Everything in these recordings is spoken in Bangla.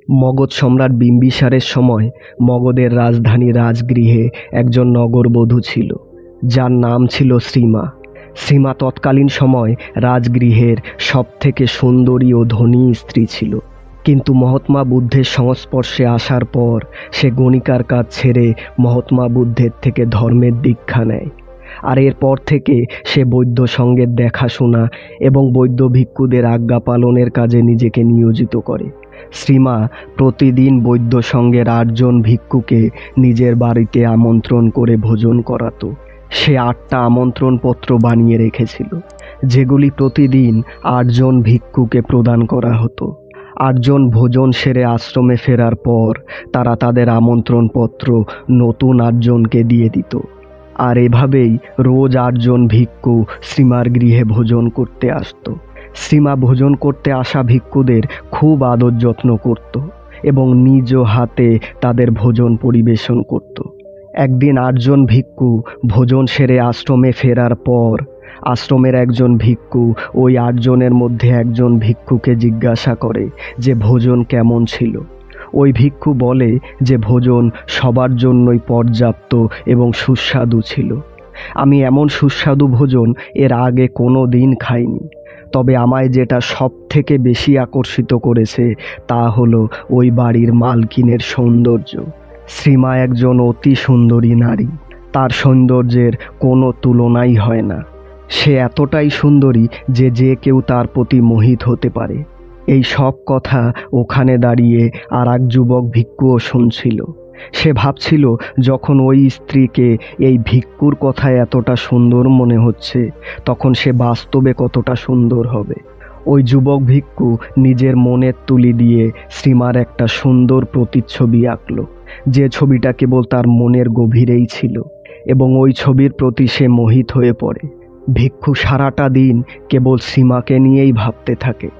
মগধ সম্রাট বিম্বিসারের সময় মগধের রাজধানী রাজগৃহে একজন নগরবধূ ছিল, যার নাম ছিল শ্রীমা। শ্রীমা তৎকালীন সময় রাজগৃহের সবথেকে সুন্দরী ও ধনী স্ত্রী ছিল। কিন্তু মহাত্মা বুদ্ধের সংস্পর্শে আসার পর সে গণিকার কাজ ছেড়ে মহাত্মা বুদ্ধের থেকে ধর্মের দীক্ষা নেয়। আর এরপর থেকে সে বৌদ্ধ সঙ্গের দেখাশোনা এবং বৌদ্ধ ভিক্ষুদের আজ্ঞা পালনের কাজে নিজেকে নিয়োজিত করে। শ্রীমা প্রতিদিন বৌদ্ধ সঙ্গের 8 জন ভিক্ষুকে নিজের বাড়িতে আমন্ত্রণ করে ভোজন করাতো। সে 8টা আমন্ত্রণপত্র বানিয়ে রেখেছিল, যেগুলি প্রতিদিন 8 জন ভিক্ষুকে প্রদান করা হতো। 8 জন ভোজন সেরে আশ্রমে ফেরার পর তারা তাদের আমন্ত্রণপত্র নতুন 8 জনকে দিয়ে দিত। আর এভাবেই রোজ 8 জন ভিক্ষু শ্রীমার গৃহে ভোজন করতে আসতো। শ্রীমা ভোজন করতে আসা ভিক্ষুদের খুব আদর যত্ন করত এবং নিজ হাতে তাদের ভোজন পরিবেশন করত। একদিন 8 জন ভিক্ষু ভোজন সেরে আশ্রমে ফেরার পর আশ্রমের একজন ভিক্ষু ওই 8 জনের মধ্যে একজন ভিক্ষুকে জিজ্ঞাসা করে যে ভোজন কেমন ছিল। ওই ভিক্ষু বলে যে ভোজন সবার জন্যই পর্যাপ্ত এবং সুস্বাদু ছিল। আমি এমন সুস্বাদু ভোজন এর আগে কোনো দিন খাইনি। তবে আমায় যেটা সব থেকে বেশি আকর্ষিত করেছে তা হলো ওই বাড়ির মালকিনের সৌন্দর্য। শ্রীমা একজন অতি সুন্দরী নারী। তার সৌন্দর্যের কোনো তুলনাই হয় না। সে এতটাই সুন্দরী যে যে কেউ তার প্রতি মোহিত হতে পারে। এই সব কথা ওখানে দাঁড়িয়ে আর এক যুবক ভিক্ষুও শুনছিল। সে ভাবছিল, যখন ওই স্ত্রীকে এই ভিক্ষুর কথায় এতটা সুন্দর মনে হচ্ছে, তখন সে বাস্তবে কতটা সুন্দর হবে। ওই যুবক ভিক্ষু নিজের মনের তুলি দিয়ে শ্রীমার একটা সুন্দর প্রতিচ্ছবি আঁকল, যে ছবিটা কেবল তার মনের গভীরেই ছিল, এবং ওই ছবির প্রতি সে মোহিত হয়ে পড়ে। ভিক্ষু সারাটা দিন কেবল শ্রীমাকে নিয়েই ভাবতে থাকে।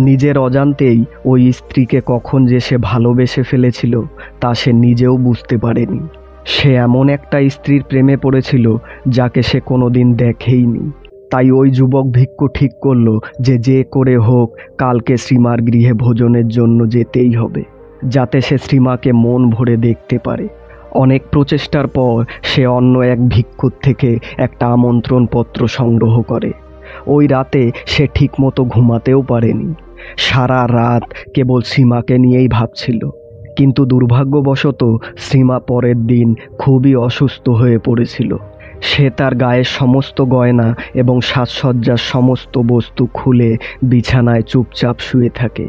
নিজের অজান্তেই ওই স্ত্রীকে কখন যে সে ভালোবেসে ফেলেছিল তা সে নিজেও বুঝতে পারেনি। সে এমন একটা স্ত্রীর প্রেমে পড়েছিল যাকে সে কোনোদিন দেখেইনি। তাই ওই যুবক ভিক্ষু ঠিক করলো যে যে করে হোক কালকে শ্রীমার গৃহে ভোজনের জন্য যেতেই হবে, যাতে সে শ্রীমাকে মন ভরে দেখতে পারে। অনেক প্রচেষ্টার পর সে অন্য এক ভিক্ষুর থেকে একটা আমন্ত্রণপত্র সংগ্রহ করে। ওই রাতে সে ঠিকমতো ঘুমাতেও পারেনি। সারা রাত কেবল শ্রীমাকে নিয়েই ভাবছিল। কিন্তু দুর্ভাগ্যবশত শ্রীমা পরের দিন খুবই অসুস্থ হয়ে পড়েছিল। সে তার গায়ের সমস্ত গয়না এবং সাজসজ্জার সমস্ত বস্তু খুলে বিছানায় চুপচাপ শুয়ে থাকে।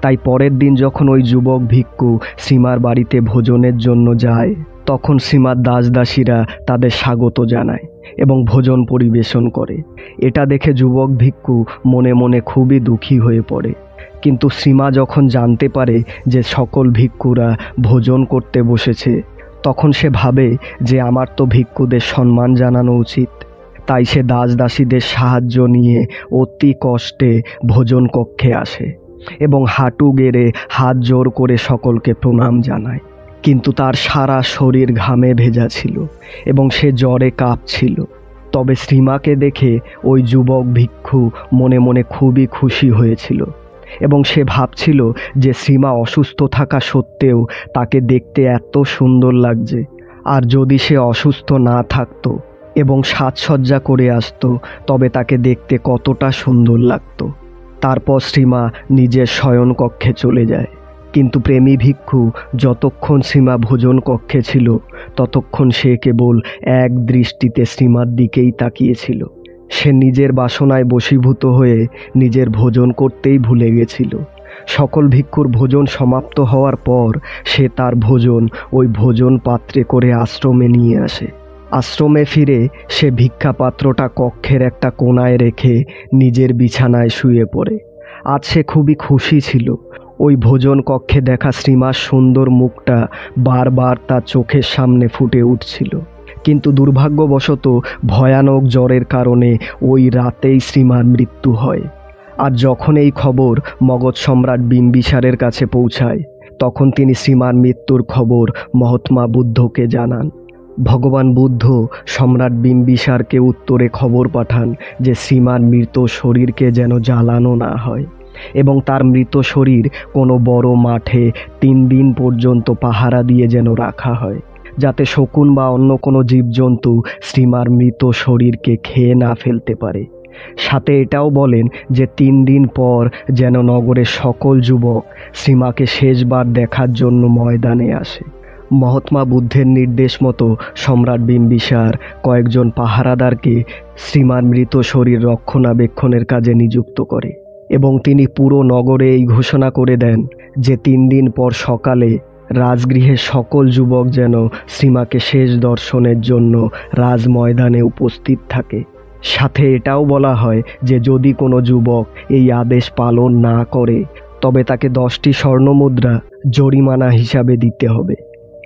তাই পরের দিন যখন ওই যুবক ভিক্ষু শ্রীমার বাড়িতে ভোজনের জন্য যায়, তখন শ্রীমার দাসদাসীরা তাদের স্বাগত জানায় এবং ভোজন পরিবেশন করে। এটা দেখে যুবক ভিক্ষু মনে মনে খুবই দুঃখী হয়ে পড়ে। কিন্তু শ্রীমা যখন জানতে পারে যে সকল ভিক্ষুরা ভোজন করতে বসেছে, তখন সে ভাবে যে আমার তো ভিক্ষুদের সম্মান জানানো উচিত। তাই সে দাসদাসীদের সাহায্য নিয়ে অতি কষ্টে ভোজন কক্ষে আসে এবং হাঁটু গেড়ে হাত জোর করে সকলকে প্রণাম জানায়। কিন্তু তার সারা শরীর ঘামে ভেজা ছিল এবং সে জ্বরে কাঁপছিল। তবে শ্রীমাকে দেখে ওই যুবক ভিক্ষু মনে মনে খুবই খুশি হয়েছিল এবং সে ভাবছিল যে শ্রীমা অসুস্থ থাকা সত্ত্বেও তাকে দেখতে এত সুন্দর লাগছে, আর যদি সে অসুস্থ না থাকতো এবং সাজসজ্জা করে আসতো তবে তাকে দেখতে কতটা সুন্দর লাগতো। তারপর শ্রীমা নিজের শয়নকক্ষে চলে যায়। কিন্তু প্রেমী ভিক্ষু যতক্ষণ শ্রীমা ভোজন কক্ষে ছিল ততক্ষণ সে কেবল এক দৃষ্টিতে শ্রীমার দিকেই তাকিয়েছিল। সে নিজের বাসনায় বশীভূত হয়ে নিজের ভোজন করতেই ভুলে গেছিল। সকল ভিক্ষুর ভোজন সমাপ্ত হওয়ার পর সে তার ভোজন ওই ভোজন পাত্রে করে আশ্রমে নিয়ে আসে। আশ্রমে ফিরে সে ভিক্ষাপাত্রটা কক্ষের একটা কোণায় রেখে নিজের বিছানায় শুয়ে পড়ে। আজ সে খুবই খুশি ছিল। ওই ভোজন কক্ষে দেখা শ্রীমার সুন্দর মুখটা বারবার তার চোখের সামনে ফুটে উঠছিল। কিন্তু দুর্ভাগ্যবশত ভয়ানক জ্বরের কারণে ওই রাতেই শ্রীমার মৃত্যু হয়। আর যখন এই খবর মগধ সম্রাট বিম্বিসারের কাছে পৌঁছায়, তখন তিনি শ্রীমার মৃত্যুর খবর মহাত্মা বুদ্ধকে জানান। ভগবান বুদ্ধ সম্রাট বিম্বিসারকে উত্তরে খবর পাঠান যে শ্রীমার মৃত শরীরকে যেন জ্বালানো না হয় এবং তার মৃত শরীর কোনো বড় মাঠে 3 দিন পর্যন্ত পাহারা দিয়ে যেন রাখা হয়, যাতে শকুন বা অন্য কোনো জীবজন্তু শ্রীমার মৃত শরীরকে খেয়ে না ফেলতে পারে। সাথে এটাও বলেন যে 3 দিন পর যেন নগরের সকল যুবক শ্রীমাকে শেষবার দেখার জন্য ময়দানে আসে। মহাত্মা বুদ্ধের নির্দেশ মতো সম্রাট বিম্বিসার কয়েকজন পাহারাদারকে শ্রীমার মৃত শরীর রক্ষণাবেক্ষণের কাজে নিযুক্ত করে এবং তিনি পুরো নগরে এই ঘোষণা করে দেন যে 3 দিন পর সকালে রাজগৃহের সকল যুবক যেন শ্রীমাকে শেষ দর্শনের জন্য রাজ ময়দানে উপস্থিত থাকে। সাথে এটাও বলা হয় যে যদি কোনো যুবক এই আদেশ পালন না করে তবে তাকে 10টি স্বর্ণমুদ্রা জরিমানা হিসাবে দিতে হবে।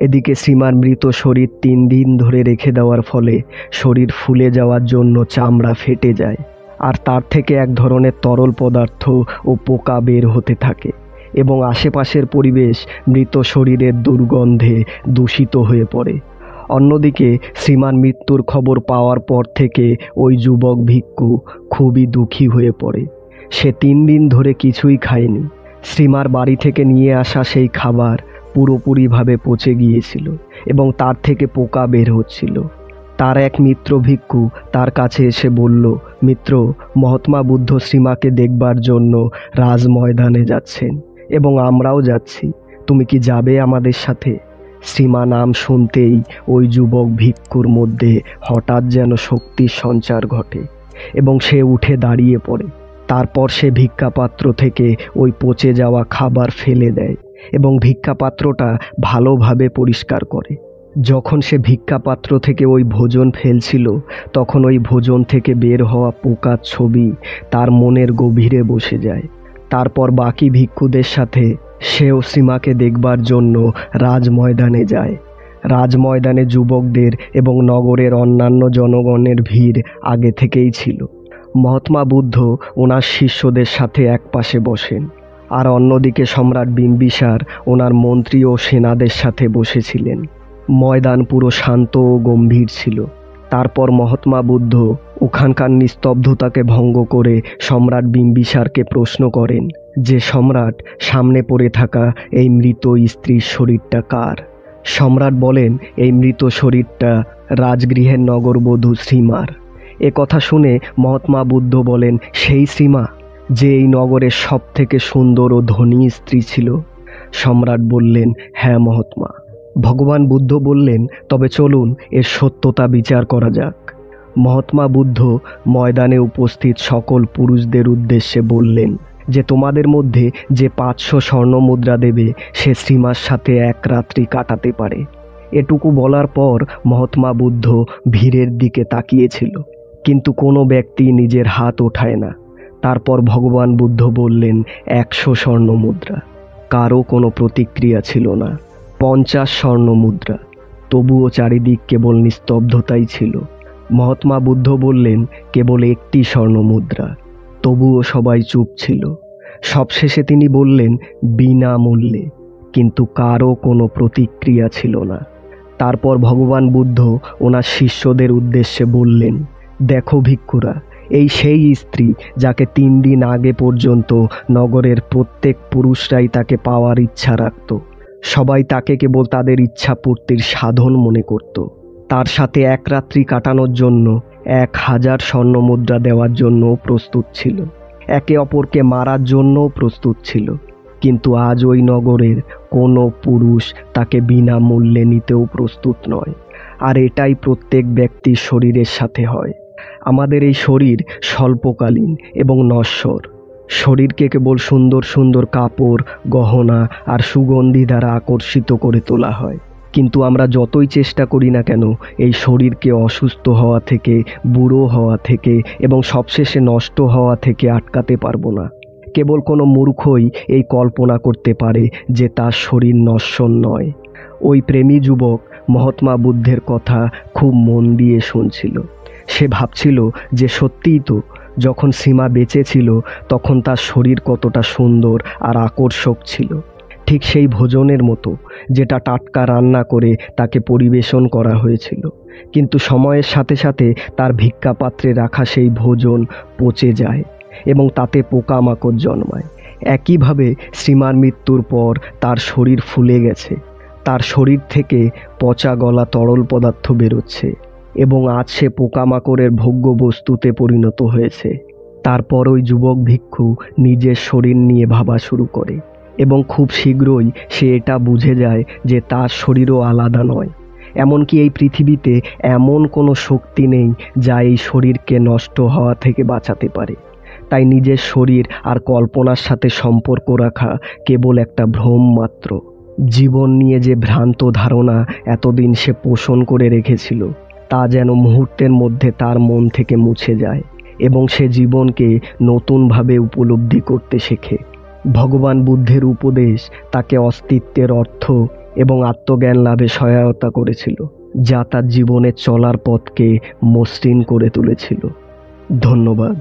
এদিকে শ্রীমার মৃত শরীর 3 দিন ধরে রেখে দেওয়ার ফলে শরীর ফুলে যাওয়ার জন্য চামড়া ফেটে যায়, আর তার থেকে এক ধরনের তরল পদার্থ ও পোকা বের হতে থাকে এবং আশেপাশের পরিবেশ মৃত শরীরের দুর্গন্ধে দূষিত হয়ে পড়ে। অন্যদিকে শ্রীমার মৃত্যুর খবর পাওয়ার পর থেকে ওই যুবক ভিক্ষু খুবই দুঃখী হয়ে পড়ে। সে 3 দিন ধরে কিছুই খায়নি। শ্রীমার বাড়ি থেকে নিয়ে আসা সেই খাবার পুরোপুরিভাবে পচে গিয়েছিল এবং তার থেকে পোকা বের হচ্ছিল। তার এক মিত্র ভিক্ষু তার কাছে এসে বলল, মিত্র, মহাত্মা বুদ্ধ শ্রীমাকে দেখবার জন্য রাজ ময়দানে যাচ্ছেন এবং আমরাও যাচ্ছি, তুমি কি যাবে আমাদের সাথে? শ্রীমা নাম শুনতেই ওই যুবক ভিক্ষুর মধ্যে হঠাৎ যেন শক্তির সঞ্চার ঘটে এবং সে উঠে দাঁড়িয়ে পড়ে। তারপর সে ভিক্ষাপাত্র থেকে ওই পচে যাওয়া খাবার ফেলে দেয় এবং ভিক্ষাপাত্রটা ভালোভাবে পরিষ্কার করে। যখন সে ভিক্ষাপাত্র থেকে ওই ভোজন ফেলছিল তখন ওই ভোজন থেকে বের হওয়া পোকার ছবি তার মনের গভীরে বসে যায়। তারপর বাকি ভিক্ষুদের সাথে সেও শ্রীমাকে দেখবার জন্য রাজ ময়দানে যায়। রাজ ময়দানে যুবকদের এবং নগরের অন্যান্য জনগণের ভিড় আগে থেকেই ছিল। মহাত্মা বুদ্ধ ওনার শিষ্যদের সাথে একপাশে বসেন, আর অন্যদিকে সম্রাট বিম্বিসার ওনার মন্ত্রী ও সেনাদের সাথে বসেছিলেন। ময়দান পুরো শান্ত ও গম্ভীর ছিল। তারপর মহাত্মা বুদ্ধ ওখানকার নিস্তব্ধতাকে ভঙ্গ করে সম্রাট বিম্বিসারকে প্রশ্ন করেন যে সম্রাট, সামনে পড়ে থাকা এই মৃত স্ত্রীর শরীরটা কার? সম্রাট বলেন এই মৃত শরীরটা রাজগৃহের নগরবধূ শ্রীমার। এ কথা শুনে মহাত্মা বুদ্ধ বলেন, সেই শ্রীমা যে এই নগরের সব থেকে সুন্দর ও ধনী স্ত্রী ছিল? সম্রাট বললেন, হ্যাঁ মহাত্মা। ভগবান বুদ্ধ বললেন, তবে চলুন এর সত্যতা বিচার করা যাক। মহাত্মা বুদ্ধ ময়দানে উপস্থিত সকল পুরুষদের উদ্দেশ্যে বললেন যে তোমাদের মধ্যে যে 500 স্বর্ণমুদ্রা দেবে সে শ্রীমার সাথে এক রাত্রি কাটাতে পারে। এটুকু বলার পর মহাত্মা বুদ্ধ ভিড়ের দিকে তাকিয়েছিল, কিন্তু কোনো ব্যক্তি নিজের হাত ওঠায় না। তারপর ভগবান বুদ্ধ বললেন 100 স্বর্ণমুদ্রা। কারও কোনো প্রতিক্রিয়া ছিল না। 50 স্বর্ণমুদ্রা। তবুও চারিদিক কেবল নিস্তব্ধতাই ছিল। মহাত্মা বুদ্ধ বললেন কেবল 1টি স্বর্ণমুদ্রা। তবুও সবাই চুপ ছিল। সবশেষে তিনি বললেন বিনামূল্যে, কিন্তু কারও কোনো প্রতিক্রিয়া ছিল না। তারপর ভগবান বুদ্ধ ওনার শিষ্যদের উদ্দেশ্যে বললেন, দেখো ভিক্ষুরা, এই সেই স্ত্রী যাকে 3 দিন আগে পর্যন্ত নগরের প্রত্যেক পুরুষরাই তাকে পাওয়ার ইচ্ছা রাখত। সবাই তাকে কেবল তাদের ইচ্ছা পূর্তির সাধন মনে করত। তার সাথে এক রাত্রি কাটানোর জন্য 1000 স্বর্ণমুদ্রা দেওয়ার জন্য প্রস্তুত ছিল, একে অপরকে মারার জন্যও প্রস্তুত ছিল। কিন্তু আজ ওই নগরের কোনো পুরুষ তাকে বিনামূল্যে নিতেও প্রস্তুত নয়। আর এটাই প্রত্যেক ব্যক্তির শরীরের সাথে হয়। আমাদের এই শরীর স্বল্পকালীন এবং নশ্বর। শরীরকে কেবল সুন্দর সুন্দর কাপড়, গহনা আর সুগন্ধি দ্বারা আকর্ষিত করে তোলা হয়, কিন্তু আমরা যতই চেষ্টা করি না কেন এই শরীরকে অসুস্থ হওয়া থেকে, বুড়ো হওয়া থেকে এবং সবশেষে নষ্ট হওয়া থেকে আটকাতে পারবো না। কেবল কোনো মূর্খই এই কল্পনা করতে পারে যে তার শরীর নশ্বর নয়। ওই প্রেমী যুবক মহাত্মা বুদ্ধের কথা খুব মন দিয়ে শুনছিল। সে ভাবছিল যে সত্যিই তো, যখন শ্রীমা বেঁচে ছিল তখন তার শরীর কতটা সুন্দর আর আকর্ষক ছিল, ঠিক সেই ভোজনের মতো যেটা টাটকা রান্না করে তাকে পরিবেশন করা হয়েছিল। কিন্তু সময়ের সাথে সাথে তার ভিক্ষাপাত্রে রাখা সেই ভোজন পচে যায় এবং তাতে পোকামাকড় জন্মায়। একইভাবে শ্রীমার মৃত্যুর পর তার শরীর ফুলে গেছে, তার শরীর থেকে পচা গলা তরল পদার্থ বেরোচ্ছে এবং আজ সে পোকামাকড়ের ভোগ্য বস্তুতে পরিণত হয়েছে। তারপর ওই যুবক ভিক্ষু নিজের শরীর নিয়ে ভাবা শুরু করে এবং খুব শীঘ্রই সে এটা বুঝে যায় যে তার শরীরও আলাদা নয়। এমনকি এই পৃথিবীতে এমন কোনো শক্তি নেই যা এই শরীরকে নষ্ট হওয়া থেকে বাঁচাতে পারে। তাই নিজের শরীর আর কল্পনার সাথে সম্পর্ক রাখা কেবল একটা ভ্রম মাত্র। জীবন নিয়ে যে ভ্রান্ত ধারণা এতদিন সে পোষণ করে রেখেছিল তা যেন মুহূর্তের মধ্যে তার মন থেকে মুছে যায় এবং সে জীবনকে নতুনভাবে উপলব্ধি করতে শেখে। ভগবান বুদ্ধের উপদেশ তাকে অস্তিত্বের অর্থ এবং আত্মজ্ঞান লাভে সহায়তা করেছিল, যা তার জীবনের চলার পথকে মসৃণ করে তুলেছিল। ধন্যবাদ।